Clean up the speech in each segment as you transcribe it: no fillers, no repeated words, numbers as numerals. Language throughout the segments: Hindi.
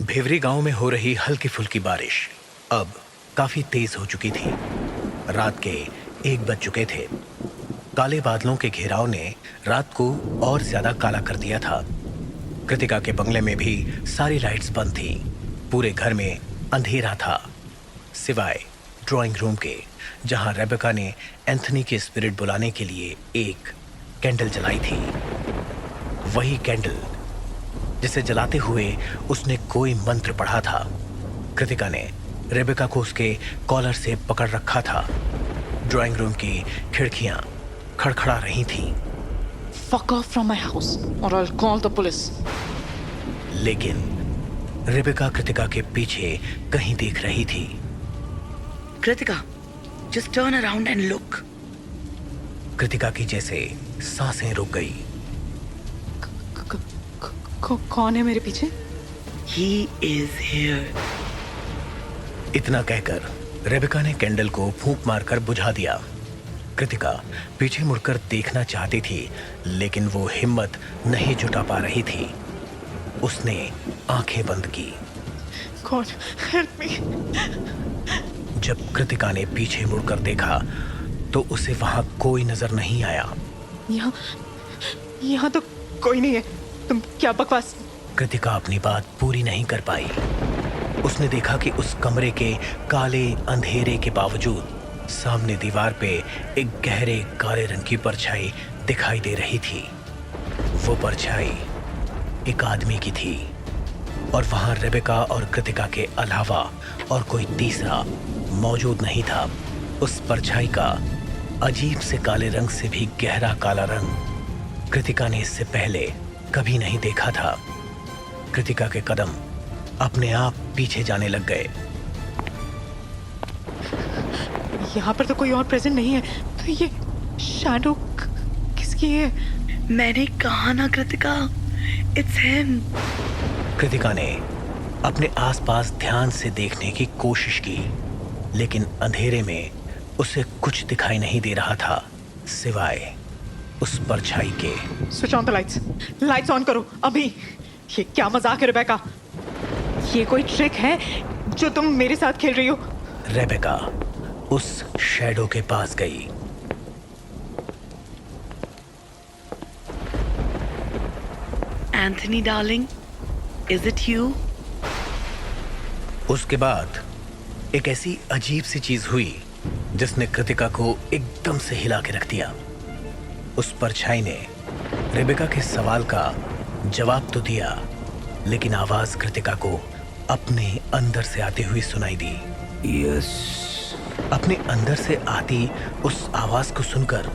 भेवरी गांव में हो रही हल्की फुल्की बारिश अब काफी तेज हो चुकी थी। रात के 1 बज चुके थे। काले बादलों के घेराव ने रात को और ज्यादा काला कर दिया था। कृतिका के बंगले में भी सारी लाइट्स बंद थी। पूरे घर में अंधेरा था, सिवाय ड्राइंग रूम के, जहां रेबेका ने एंथनी के स्पिरिट बुलाने के लिए एक कैंडल जलाई थी। वही कैंडल जिसे जलाते हुए उसने कोई मंत्र पढ़ा था। कृतिका ने रेबेका को उसके कॉलर से पकड़ रखा था। ड्राइंग रूम की खिड़कियां खड़खड़ा रही थीं। Fuck off from my house or I'll call the police. लेकिन रेबेका कृतिका के पीछे कहीं देख रही थी। Kritika, just turn around and look. Kritika की जैसे सांसें रुक गई। कौन है मेरे पीछे? He is here. इतना कहकर रेबेका ने कैंडल को फूंक मारकर बुझा दिया। कृतिका पीछे मुड़कर देखना चाहती थी, लेकिन वो हिम्मत नहीं जुटा पा रही थी। उसने आंखें बंद की। कौन? Help me. जब कृतिका ने पीछे मुड़कर देखा तो उसे वहां कोई नजर नहीं आया। यहाँ तो कोई नहीं है। तुम क्या बकवास? कृतिका अपनी बात पूरी नहीं कर पाई। उसने देखा कि उस कमरे के काले अंधेरे के बावजूद सामने दीवार पे एक गहरे काले रंग की परछाई दिखाई दे रही थी। वो परछाई एक आदमी की थी और वहां रेबेका और कृतिका के अलावा और कोई तीसरा मौजूद नहीं था। उस परछाई का अजीब से काले रंग से भी गहरा काला रंग कृतिका ने इससे पहले कभी नहीं देखा था। कृतिका के कदम अपने आप पीछे जाने लग गए। यहाँ पर तो कोई और प्रेजेंट नहीं है, तो ये शैडो किसकी है? मैंने कहा ना कृतिका, it's him. कृतिका ने अपने आसपास ध्यान से देखने की कोशिश की, लेकिन अंधेरे में उसे कुछ दिखाई नहीं दे रहा था सिवाय उस परछाई के। Switch on the lights. Lights on करो अभी। ये क्या मजाक है रेबेका? ये कोई ट्रिक है जो तुम मेरे साथ खेल रही हो? रेबेका उस शैडो के पास गई। Anthony darling, is it you? उसके बाद एक ऐसी अजीब सी चीज हुई जिसने कृतिका को एकदम से हिला के रख दिया। उस परछाई ने रेबेका के सवाल का जवाब तो दिया, लेकिन आवाज कृतिका को अपने अंदर से आती हुई सुनाई दी। यस। अपने अंदर से आती उस आवाज को सुनकर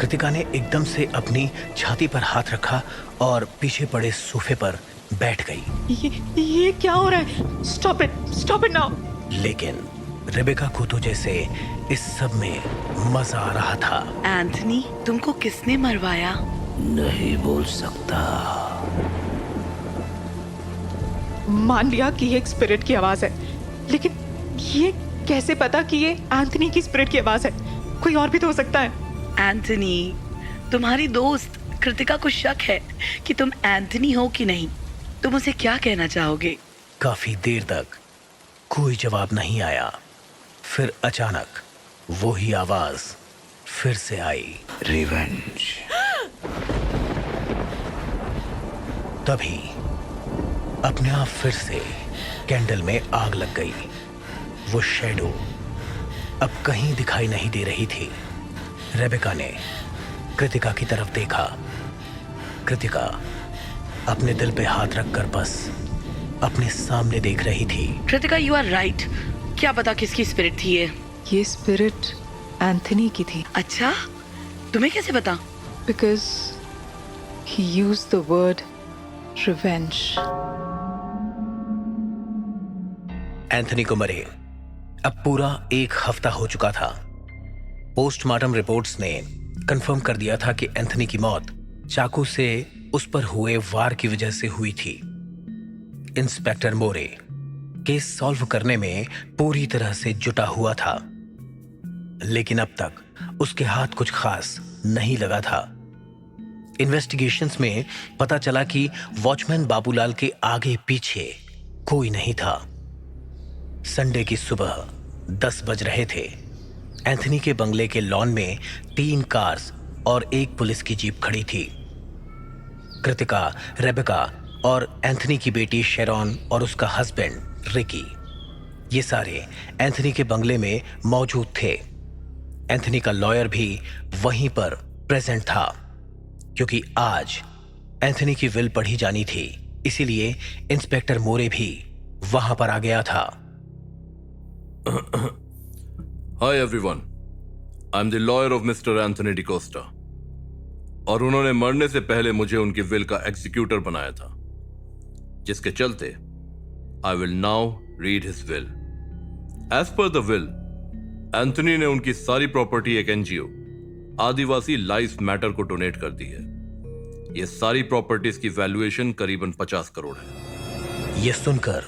कृतिका ने एकदम से अपनी छाती पर हाथ रखा और पीछे पड़े सोफे पर बैठ गई। ये क्या हो रहा है? Stop it now. लेकिन रेबेका को तो जैसे इस सब में मजा आ रहा था। एंथनी, तुमको किसने मरवाया? नहीं बोल सकता। मान लिया कि ये एक स्पिरिट की आवाज है, लेकिन ये कैसे पता कि ये एंथनी की स्पिरिट की आवाज है? कोई और भी तो हो सकता है। एंथनी, तुम्हारी दोस्त कृतिका को शक है कि तुम एंथनी हो कि नहीं। तुम उसे क्या कहना चाहोगे? काफी देर तक कोई जवाब नहीं आया। फिर अचानक वो ही आवाज फिर से आई। रिवेंज। तभी अपने आप फिर से कैंडल में आग लग गई। वो शैडो अब कहीं दिखाई नहीं दे रही थी। रेबेका ने कृतिका की तरफ देखा। कृतिका अपने दिल पे हाथ रखकर बस अपने सामने देख रही थी। Kritika, you are right. क्या पता किसकी स्पिरिट थी ये? ये स्पिरिट एंथनी की थी। अच्छा, तुम्हें कैसे पता? Because he used the word revenge. Anthony को मरे अब पूरा 1 हफ्ता हो चुका था। पोस्टमार्टम रिपोर्ट्स ने कंफर्म कर दिया था कि एंथनी की मौत चाकू से उस पर हुए वार की वजह से हुई थी। इंस्पेक्टर मोरे केस सॉल्व करने में पूरी तरह से जुटा हुआ था, लेकिन अब तक उसके हाथ कुछ खास नहीं लगा था। इन्वेस्टिगेशंस में पता चला कि वॉचमैन बाबूलाल के आगे पीछे कोई नहीं था। संडे की सुबह 10 बज रहे थे। एंथनी के बंगले के लॉन में 3 कार्स और 1 पुलिस की जीप खड़ी थी। कृतिका, रेबेका और एंथनी की बेटी शेरॉन और उसका हस्बैंड रिकी, ये सारे एंथनी के बंगले में मौजूद थे। एंथनी का लॉयर भी वहीं पर प्रेजेंट था, क्योंकि आज एंथनी की विल पढ़ी जानी थी, इसीलिए इंस्पेक्टर मोरे भी वहां पर आ गया था। Hi everyone, I am the lawyer of mister Anthony D'Costa, और उन्होंने मरने से पहले मुझे उनकी विल का एग्जीक्यूटर बनाया था, जिसके चलते I will now read his will. As per the will, Anthony ने उनकी सारी प्रॉपर्टी एक एनजीओ आदिवासी लाइफ मैटर को डोनेट कर दी है। ये सारी प्रॉपर्टीज की वैल्यूएशन करीबन 50 करोड़ है। यह सुनकर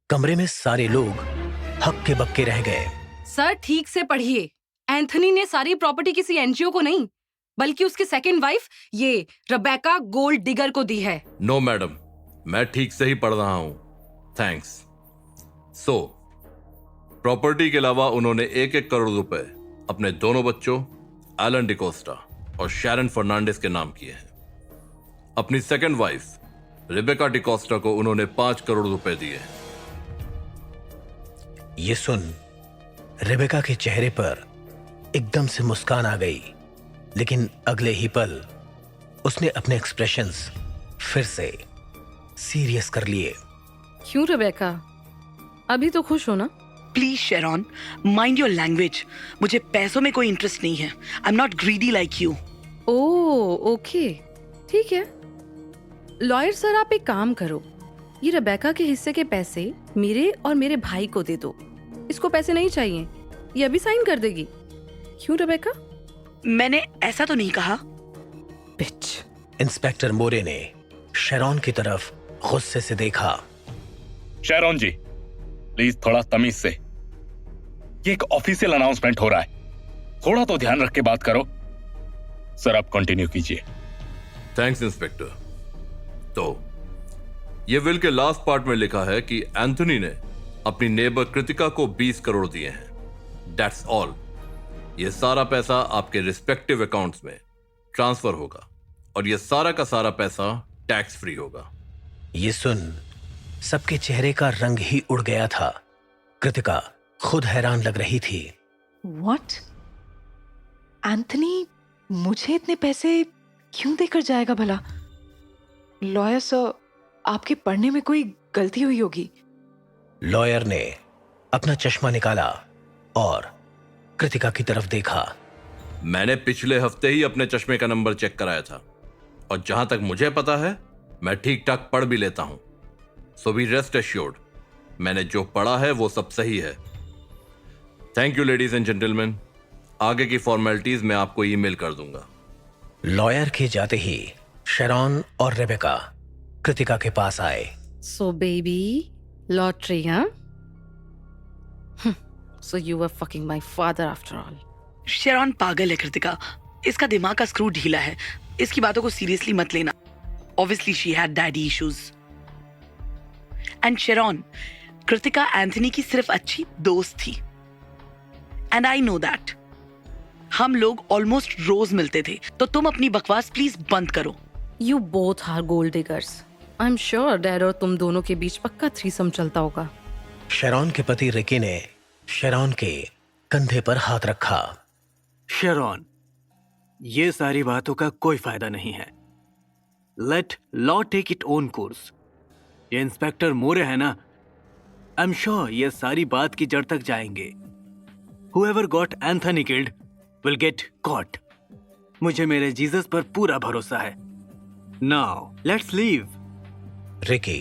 कमरे में सारे लोग हक्के बक्के रह गए। सर ठीक से पढ़िए। एंथनी ने सारी प्रॉपर्टी किसी एनजीओ को नहीं, बल्कि उसकी सेकंड वाइफ ये रेबेका गोल्ड डिगर को दी है। नो मैडम, मैं ठीक से ही पढ़ रहा हूं, थैंक्स। सो प्रॉपर्टी के अलावा उन्होंने 1-1 करोड़ रुपए अपने दोनों बच्चों एलन डिकोस्टा और शैरन फर्नांडिस के नाम किए हैं। अपनी सेकंड वाइफ रेबेका डिकोस्टा को उन्होंने 5 करोड़ रुपए दिए। ये सुन रेबेका के चेहरे पर एकदम से मुस्कान आ गई, लेकिन अगले ही पल उसने अपने एक्सप्रेशंस फिर से सीरियस कर लिए। क्यों रेबेका, अभी तो खुश हो ना? Please Sharon, mind your language. मुझे पैसों में कोई इंटरेस्ट नहीं है। I am not greedy like you. Oh okay, ठीक है। लॉयर सर, आप एक काम करो, ये रेबेका के हिस्से के पैसे मेरे और मेरे भाई को दे दो। इसको पैसे नहीं चाहिए, ये अभी साइन कर देगी। क्यों रेबेका? मैंने ऐसा तो नहीं कहा। बिच। इंस्पेक्टर मोरे ने शेरॉन की तरफ गुस्से से देखा। शेरॉन जी, प्लीज थोड़ा तमीज से, ये एक ऑफिशियल अनाउंसमेंट हो रहा है, थोड़ा तो ध्यान रख के बात करो। सर आप कंटिन्यू कीजिए। Thanks inspector. तो ये विल के लास्ट पार्ट में लिखा है कि एंथनी ने अपनी नेबर कृतिका को 20 करोड़ दिए हैं। That's all. ये सारा पैसा आपके रिस्पेक्टिव अकाउंट्स में ट्रांसफर होगा, और ये सारा का सारा पैसा टैक्स फ्री होगा। ये सुन सबके चेहरे का रंग ही उड़ गया था। कृतिका खुद हैरान लग रही थी। व्हाट? एंथनी मुझे इतने पैसे क्यों देकर जाएगा भला? लॉयर सर, आपके पढ़ने में कोई गलती हुई होगी। लॉयर ने अपना चश्मा निकाला और कृतिका की तरफ देखा। मैंने पिछले हफ्ते ही अपने चश्मे का नंबर चेक कराया था, और जहां तक मुझे पता है मैं ठीक ठाक पढ़ भी लेता हूं। सो बी रेस्ट एश्योर्ड, मैंने जो पढ़ा है वो सब सही है। Thank you ladies and gentleman. आगे की फॉर्मेलिटीज मैं आपको ईमेल कर दूंगा। लॉयर के जाते ही शेरॉन और रेबेका कृतिका के पास आए। सो बेबी, लॉटरी हाँ? So you were fucking my father after all. Sharon पागल है कृतिका, इसका दिमाग का स्क्रू ढीला है। इसकी बातों को सीरियसली मत लेना। Obviously she had daddy issues. And Sharon, Kritika Anthony की सिर्फ अच्छी दोस्त थी, एंड आई नो दैट। हम लोग ऑलमोस्ट रोज मिलते थे, तो तुम अपनी बकवास प्लीज बंद करो। You both are gold diggers. I am sure dad और तुम दोनों के बीच पक्का थ्रीसम चलता होगा। शेरॉन के पति रिकी ने शेरॉन के कंधे पर हाथ रखा। शेरॉन, ये सारी बातों का कोई फायदा नहीं है। Let law take it own course. ये इंस्पेक्टर मोरे है ना, आई एम श्योर ये सारी बात की जड़ तक जाएंगे। Whoever got Anthony killed will get caught. मुझे मेरे जीसस पर पूरा भरोसा है। Now, let's leave. रिकी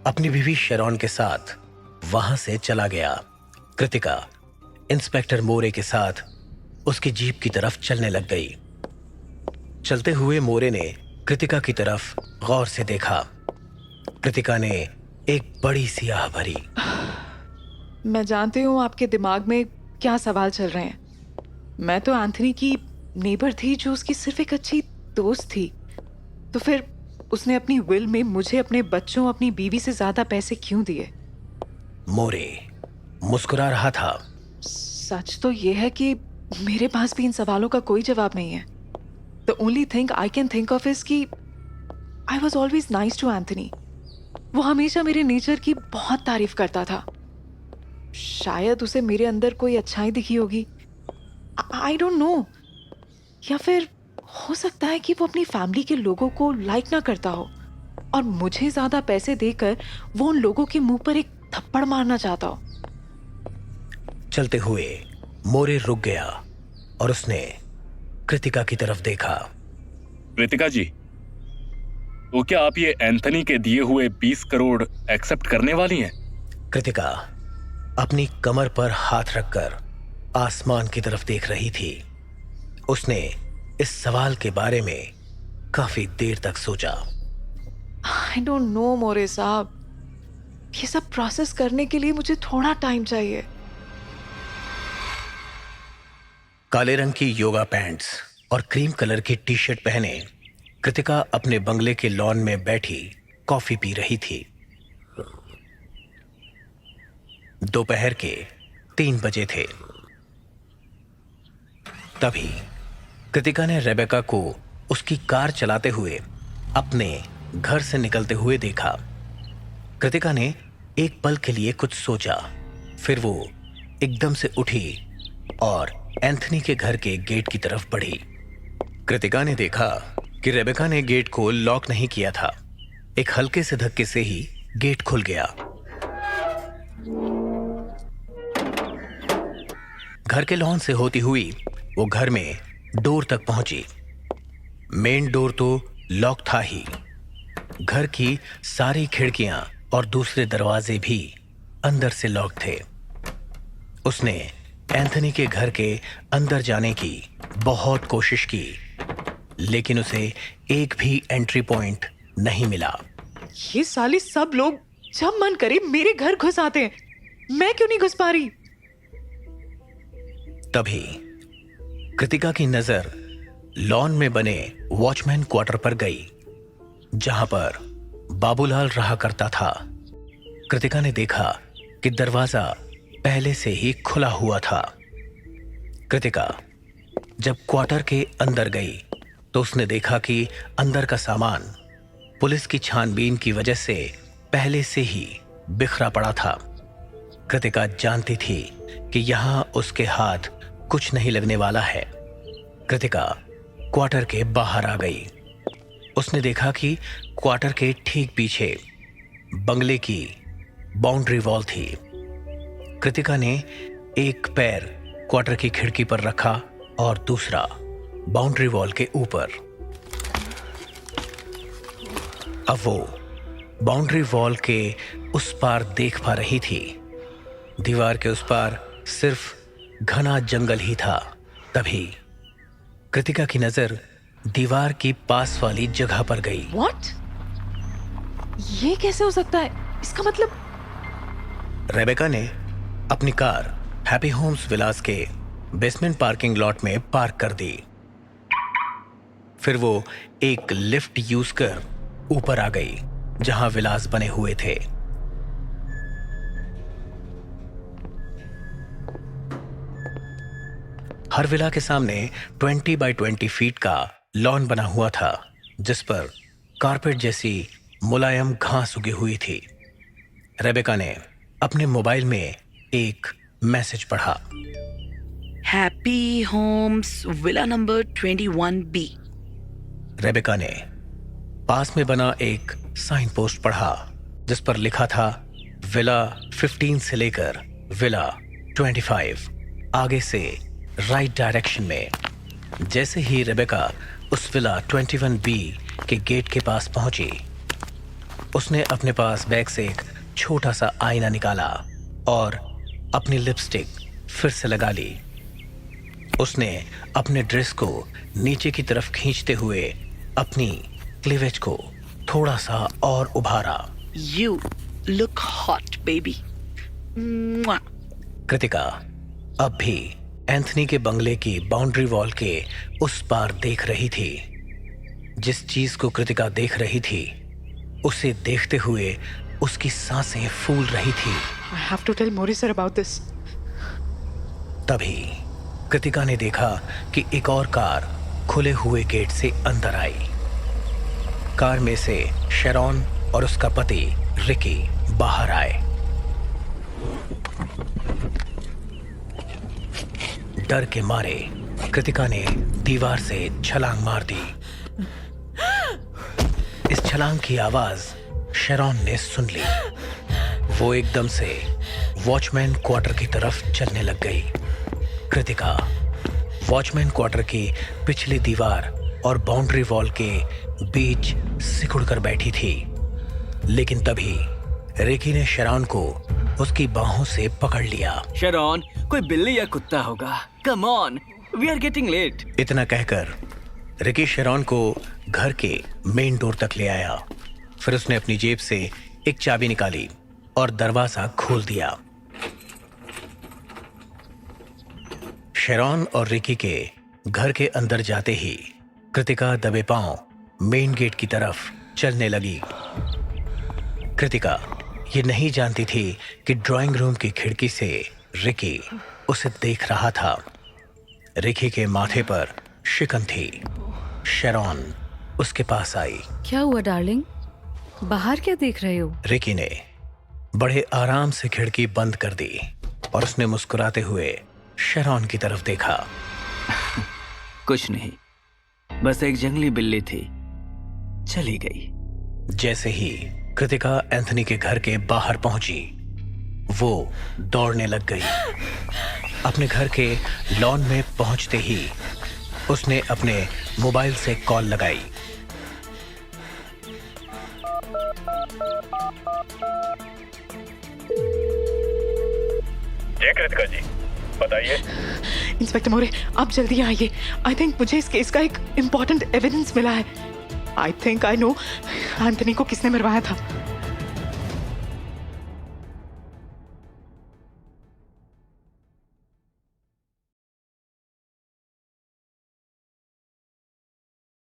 अपनी बीवी शेरॉन के साथ वहां से चला गया। कृतिका इंस्पेक्टर मोरे के साथ उसकी जीप की तरफ चलने लग गई। चलते हुए मोरे ने कृतिका की तरफ गौर से देखा। कृतिका ने एक बड़ी सी आह भरी। मैं जानती हूँ आपके दिमाग में क्या सवाल चल रहे हैं। मैं तो एंथनी की नेबर थी, जो उसकी सिर्फ एक अच्छी दोस्त थी। तो फिर उसने अपनी विल में मुझे अपने बच्चों, अपनी बीवी से ज्यादा पैसे क्यों दिए? मोरे मुस्कुरा रहा था। सच तो ये है कि मेरे पास भी इन सवालों का कोई जवाब नहीं है। The only thing I can think of is कि I was always nice to Anthony. वो हमेशा मेरे नेचर की बहुत तारीफ करता था। शायद उसे मेरे अंदर कोई अच्छाई दिखी होगी, आई डोंट नो। या फिर हो सकता है कि वो अपनी फैमिली के लोगों को लाइक ना करता हो और मुझे ज्यादा पैसे देकर वो उन लोगों के मुंह पर एक थप्पड़ मारना चाहता हो। चलते हुए मोरे रुक गया और उसने कृतिका की तरफ देखा। कृतिका जी, तो क्या आप ये एंथनी के दिए हुए 20 करोड़ एक्सेप्ट करने वाली हैं? कृतिका अपनी कमर पर हाथ रखकर आसमान की तरफ देख रही थी। उसने इस सवाल के बारे में काफी देर तक सोचा। आई डोंट नो मोरे साहब, ये सब प्रोसेस करने के लिए मुझे थोड़ा टाइम चाहिए। काले रंग की योगा पैंट्स और क्रीम कलर की टी शर्ट पहने कृतिका अपने बंगले के लॉन में बैठी कॉफी पी रही थी। दोपहर के 3 बजे थे। तभी कृतिका ने रेबेका को उसकी कार चलाते हुए अपने घर से निकलते हुए देखा। कृतिका ने एक पल के लिए कुछ सोचा, फिर वो एकदम से उठी और एंथनी के घर के गेट की तरफ बढ़ी। कृतिका ने देखा कि रेबेका ने गेट को लॉक नहीं किया था। एक हल्के से धक्के से ही गेट खुल गया। घर के लॉन से होती हुई वो घर में डोर तक पहुंची। मेन डोर तो लॉक था ही। घर की सारी खिड़कियां और दूसरे दरवाजे भी अंदर से लॉक थे। उसने एंथनी के घर के अंदर जाने की बहुत कोशिश की, लेकिन उसे एक भी एंट्री पॉइंट नहीं मिला। ये साले सब लोग जब मन करे मेरे घर घुस आते हैं, मैं क्यों नहीं घुस पा रही? तभी कृतिका की नजर लॉन में बने वॉचमैन क्वार्टर पर गई, जहां पर बाबूलाल रहा करता था। कृतिका ने देखा कि दरवाजा पहले से ही खुला हुआ था। कृतिका जब क्वार्टर के अंदर गई तो उसने देखा कि अंदर का सामान पुलिस की छानबीन की वजह से पहले से ही बिखरा पड़ा था। कृतिका जानती थी कि यहां उसके हाथ कुछ नहीं लगने वाला है। कृतिका क्वार्टर के बाहर आ गई। उसने देखा कि क्वार्टर के ठीक पीछे बंगले की बाउंड्री वॉल थी। कृतिका ने एक पैर क्वार्टर की खिड़की पर रखा और दूसरा बाउंड्री वॉल के ऊपर। अब वो बाउंड्री वॉल के उस पार देख पा रही थी। दीवार के उस पार सिर्फ घना जंगल ही था। तभी कृतिका की नजर दीवार की पास वाली जगह पर गई। What? ये कैसे हो सकता है? इसका मतलब रेबेका ने अपनी कार हैप्पी होम्स विलास के बेसमेंट पार्किंग लॉट में पार्क कर दी। फिर वो एक लिफ्ट यूज कर ऊपर आ गई, जहां विलास बने हुए थे। हर विला के सामने 20 बाय 20 फीट का लॉन बना हुआ था, जिस पर कारपेट जैसी मुलायम घास उगी हुई थी। रेबेका ने अपने मोबाइल में एक मैसेज पढ़ा। Happy homes villa number 21B। Rebecca ने पास में बना एक साइन पोस्ट पढ़ा, जिस पर लिखा था विला 15 से लेकर विला 25, आगे से राइट डायरेक्शन में। जैसे ही रेबेका उस विला 21B के गेट के पास पहुंची, उसने अपने पास बैग से एक छोटा सा आईना निकाला और अपनी लिपस्टिक फिर से लगा ली। उसने अपने ड्रेस को नीचे की तरफ खींचते हुए अपनी क्लीवेज को थोड़ा सा और उभारा। You look hot, baby. Mwah. Kritika अब भी एंथनी के बंगले की बाउंड्री वॉल के उस पार देख रही थी, जिस चीज को कृतिका देख रही थी उसे देखते हुए उसकी सांसें फूल रही थी। I have to tell Mori sir about this. तभी कृतिका ने देखा कि एक और कार खुले हुए गेट से अंदर आई। कार में से शेरॉन और उसका पति रिकी बाहर आए। डर के मारे कृतिका ने दीवार से छलांग मार दी। इस छलांग की आवाज शेरॉन ने सुन ली। वो एकदम से वॉचमैन क्वार्टर की तरफ चलने लग गई। कृतिका वॉचमैन क्वार्टर की पिछली दीवार और बाउंड्री वॉल के बीच सिकुड़कर बैठी थी, लेकिन तभी रिकी ने शेरॉन को उसकी बाहों से पकड़ लिया। शेरॉन, कोई बिल्ली या कुत्ता होगा। Come on, we are getting late. इतना कहकर रिकी शेरॉन को घर के मेन डोर तक ले आया। फिर उसने अपनी जेब से एक चाबी निकाली और दरवाजा खोल दिया। शेरॉन और रिकी के घर के अंदर जाते ही कृतिका दबे पांव मेन गेट की तरफ चलने लगी। कृतिका ये नहीं जानती थी कि ड्राइंग रूम की खिड़की से रिकी उसे देख रहा था। रिकी के माथे पर शिकन थी। शेरॉन उसके पास आई। क्या हुआ डार्लिंग? बाहर क्या देख रहे हो? रिकी ने बड़े आराम से खिड़की बंद कर दी और उसने मुस्कुराते हुए शेरॉन की तरफ देखा। कुछ नहीं, बस एक जंगली बिल्ली थी, चली गई। जैसे ही कृतिका एंथनी के घर के बाहर पहुंची, वो दौड़ने लग गई। अपने घर के लॉन में पहुंचते ही उसने अपने मोबाइल से कॉल लगाई। ये कृतिका जी, बताइए। इंस्पेक्टर मोरे, आप जल्दी आइए। आई थिंक मुझे इस केस का एक इम्पोर्टेंट एविडेंस मिला है। I think I know Anthony को किसने मरवाया था।